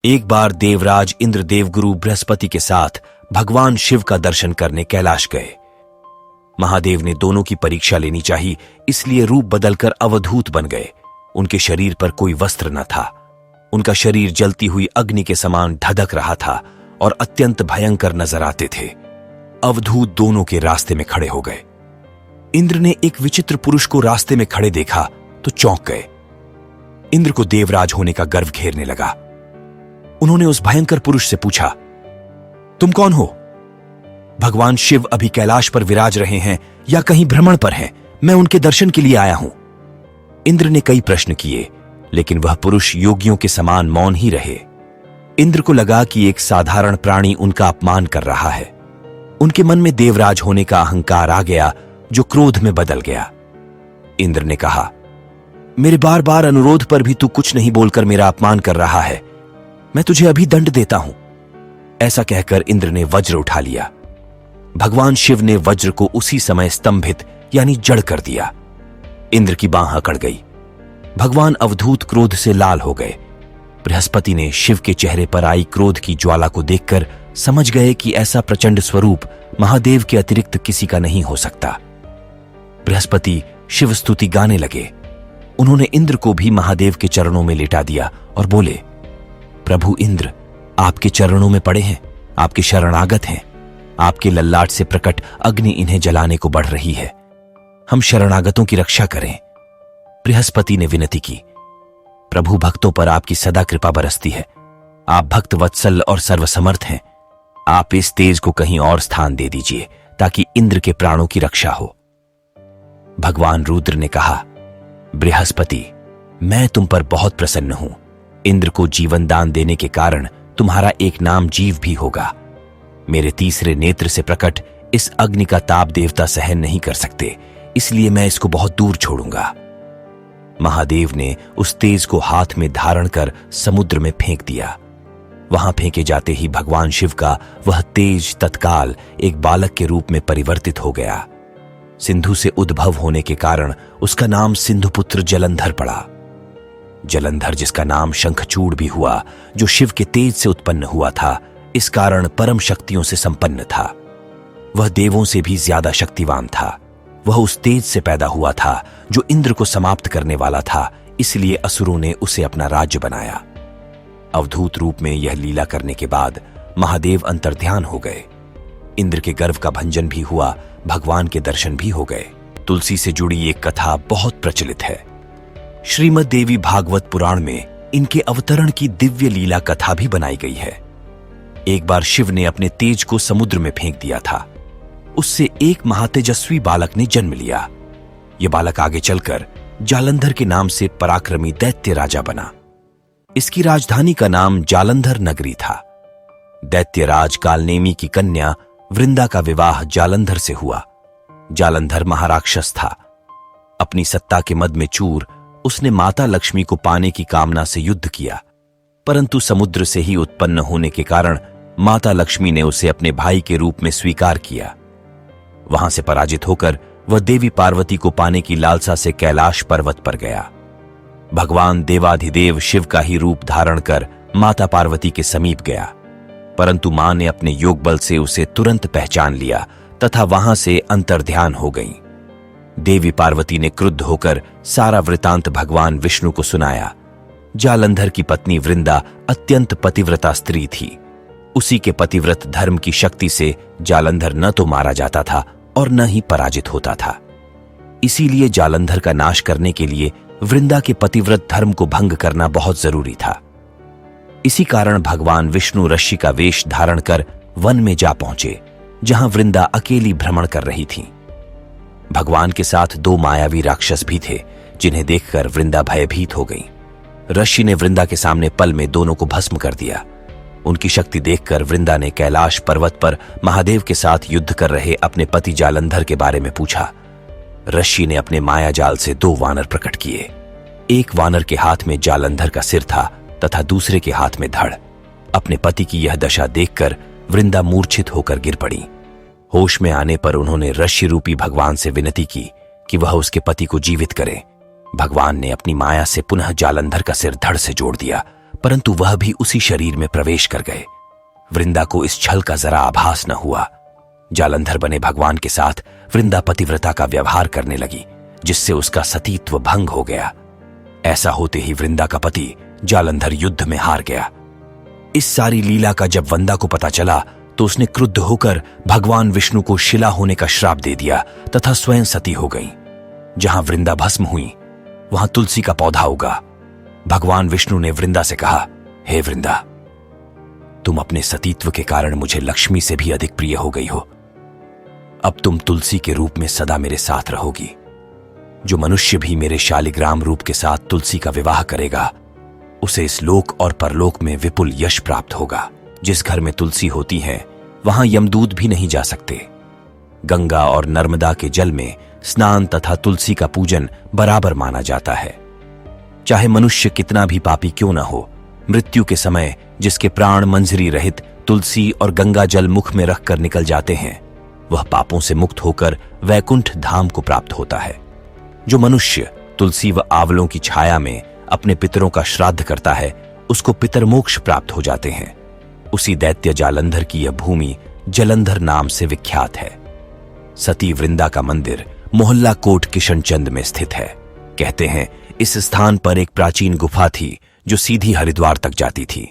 एक बार देवराज इंद्र देवगुरु बृहस्पति के साथ भगवान शिव का दर्शन करने कैलाश गए। महादेव ने दोनों की परीक्षा लेनी चाहिए, इसलिए रूप बदलकर अवधूत बन गए। उनके शरीर पर कोई वस्त्र न था। उनका शरीर जलती हुई अग्नि के समान धधक रहा था और अत्यंत भयंकर नजर आते थे। अवधूत दोनों के रास्ते में खड़े हो गए। इंद्र ने एक विचित्र पुरुष को रास्ते में खड़े देखा तो चौंक गए। इंद्र को देवराज होने का गर्व घेरने लगा। उन्होंने उस भयंकर पुरुष से पूछा, तुम कौन हो? भगवान शिव अभी कैलाश पर विराज रहे हैं या कहीं भ्रमण पर हैं? मैं उनके दर्शन के लिए आया हूं। इंद्र ने कई प्रश्न किए, लेकिन वह पुरुष योगियों के समान मौन ही रहे। इंद्र को लगा कि एक साधारण प्राणी उनका अपमान कर रहा है। उनके मन में देवराज होने का अहंकार आ गया, जो क्रोध में बदल गया। इंद्र ने कहा, मेरे बार बार अनुरोध पर भी तू कुछ नहीं बोलकर मेरा अपमान कर रहा है। मैं तुझे अभी दंड देता हूं। ऐसा कहकर इंद्र ने वज्र उठा लिया। भगवान शिव ने वज्र को उसी समय स्तंभित यानी जड़ कर दिया। इंद्र की बांह अकड़ गई। भगवान अवधूत क्रोध से लाल हो गए। बृहस्पति ने शिव के चेहरे पर आई क्रोध की ज्वाला को देखकर समझ गए कि ऐसा प्रचंड स्वरूप महादेव के अतिरिक्त किसी का नहीं हो सकता। बृहस्पति शिव स्तुति गाने लगे। उन्होंने इंद्र को भी महादेव के चरणों में लिटा दिया और बोले, प्रभु इंद्र, आपके चरणों में पड़े हैं, आपके शरणागत हैं। आपके ललाट से प्रकट अग्नि इन्हें जलाने को बढ़ रही है। हम शरणागतों की रक्षा करें। बृहस्पति ने विनती की, प्रभु भक्तों पर आपकी सदा कृपा बरसती है। आप भक्त वत्सल और सर्वसमर्थ हैं। आप इस तेज को कहीं और स्थान दे दीजिए ताकि इंद्र के प्राणों की रक्षा हो। भगवान रुद्र ने कहा, बृहस्पति, मैं तुम पर बहुत प्रसन्न हूं। इंद्र को जीवन दान देने के कारण तुम्हारा एक नाम जीव भी होगा। मेरे तीसरे नेत्र से प्रकट इस अग्नि का ताप देवता सहन नहीं कर सकते, इसलिए मैं इसको बहुत दूर छोड़ूंगा। महादेव ने उस तेज को हाथ में धारण कर समुद्र में फेंक दिया। वहां फेंके जाते ही भगवान शिव का वह तेज तत्काल एक बालक के रूप में परिवर्तित हो गया। सिंधु से उद्भव होने के कारण उसका नाम सिंधुपुत्र जलंधर पड़ा। जलंधर, जिसका नाम शंखचूड़ भी हुआ, जो शिव के तेज से उत्पन्न हुआ था, इस कारण परम शक्तियों से संपन्न था। वह देवों से भी ज्यादा शक्तिवान था। वह उस तेज से पैदा हुआ था जो इंद्र को समाप्त करने वाला था, इसलिए असुरों ने उसे अपना राज्य बनाया। अवधूत रूप में यह लीला करने के बाद महादेव अंतर्ध्यान हो गए। इंद्र के गर्व का भंजन भी हुआ, भगवान के दर्शन भी हो गए। तुलसी से जुड़ी एक कथा बहुत प्रचलित है। श्रीमद् देवी भागवत पुराण में इनके अवतरण की दिव्य लीला कथा भी बनाई गई है। एक बार शिव ने अपने तेज को समुद्र में फेंक दिया था। उससे एक महातेजस्वी बालक ने जन्म लिया। यह बालक आगे चलकर जालंधर के नाम से पराक्रमी दैत्य राजा बना। इसकी राजधानी का नाम जालंधर नगरी था। दैत्यराज कालनेमी की कन्या वृंदा का विवाह जालंधर से हुआ। जालंधर महाराक्षस था। अपनी सत्ता के मद में चूर उसने माता लक्ष्मी को पाने की कामना से युद्ध किया, परंतु समुद्र से ही उत्पन्न होने के कारण माता लक्ष्मी ने उसे अपने भाई के रूप में स्वीकार किया। वहां से पराजित होकर वह देवी पार्वती को पाने की लालसा से कैलाश पर्वत पर गया। भगवान देवाधिदेव शिव का ही रूप धारण कर माता पार्वती के समीप गया, परंतु मां ने अपने योग बल से उसे तुरंत पहचान लिया तथा वहां से अंतर्ध्यान हो गईं। देवी पार्वती ने क्रुद्ध होकर सारा वृतांत भगवान विष्णु को सुनाया। जालंधर की पत्नी वृंदा अत्यंत पतिव्रता स्त्री थी। उसी के पतिव्रत धर्म की शक्ति से जालंधर न तो मारा जाता था और न ही पराजित होता था। इसीलिए जालंधर का नाश करने के लिए वृंदा के पतिव्रत धर्म को भंग करना बहुत जरूरी था। इसी कारण भगवान विष्णु रश्मि का वेश धारण कर वन में जा पहुंचे, जहां वृंदा अकेली भ्रमण कर रही थी। भगवान के साथ दो मायावी राक्षस भी थे, जिन्हें देखकर वृंदा भयभीत हो गई। रश्मि ने वृंदा के सामने पल में दोनों को भस्म कर दिया। उनकी शक्ति देखकर वृंदा ने कैलाश पर्वत पर महादेव के साथ युद्ध कर रहे अपने पति जालंधर के बारे में पूछा। रश्मि ने अपने माया जाल से दो वानर प्रकट किए। एक वानर के हाथ में जालंधर का सिर था तथा दूसरे के हाथ में धड़। अपने पति की यह दशा देखकर वृंदा मूर्छित होकर गिर पड़ी। होश में आने पर उन्होंने रश्मि रूपी भगवान से विनती की कि वह उसके पति को जीवित करे। भगवान ने अपनी माया से पुनः जालंधर का सिर धड़ से जोड़ दिया, परंतु वह भी उसी शरीर में प्रवेश कर गए। वृंदा को इस छल का जरा आभास न हुआ। जालंधर बने भगवान के साथ वृंदा पतिव्रता का व्यवहार करने लगी, जिससे उसका सतीत्व भंग हो गया। ऐसा होते ही वृंदा का पति जालंधर युद्ध में हार गया। इस सारी लीला का जब वंदा को पता चला तो उसने क्रुद्ध होकर भगवान विष्णु को शिला होने का श्राप दे दिया तथा स्वयं सती हो गई। जहां वृंदा भस्म हुई वहां तुलसी का पौधा उगा। भगवान विष्णु ने वृंदा से कहा, हे वृंदा, तुम अपने सतीत्व के कारण मुझे लक्ष्मी से भी अधिक प्रिय हो गई हो। अब तुम तुलसी के रूप में सदा मेरे साथ रहोगी। जो मनुष्य भी मेरे शालिग्राम रूप के साथ तुलसी का विवाह करेगा उसे इस लोक और परलोक में विपुल यश प्राप्त होगा। जिस घर में तुलसी होती है वहां यमदूत भी नहीं जा सकते। गंगा और नर्मदा के जल में स्नान तथा तुलसी का पूजन बराबर माना जाता है। चाहे मनुष्य कितना भी पापी क्यों न हो, मृत्यु के समय जिसके प्राण मंजरी रहित तुलसी और गंगा जल मुख में रखकर निकल जाते हैं, वह पापों से मुक्त होकर वैकुंठ धाम को प्राप्त होता है। जो मनुष्य तुलसी व आंवलों की छाया में अपने पितरों का श्राद्ध करता है, उसको पितरमोक्ष प्राप्त हो जाते हैं। उसी दैत्य जालंधर की यह भूमि जलंधर नाम से विख्यात है। सती वृंदा का मंदिर मोहल्ला कोट किशनचंद में स्थित है। कहते हैं इस स्थान पर एक प्राचीन गुफा थी जो सीधी हरिद्वार तक जाती थी।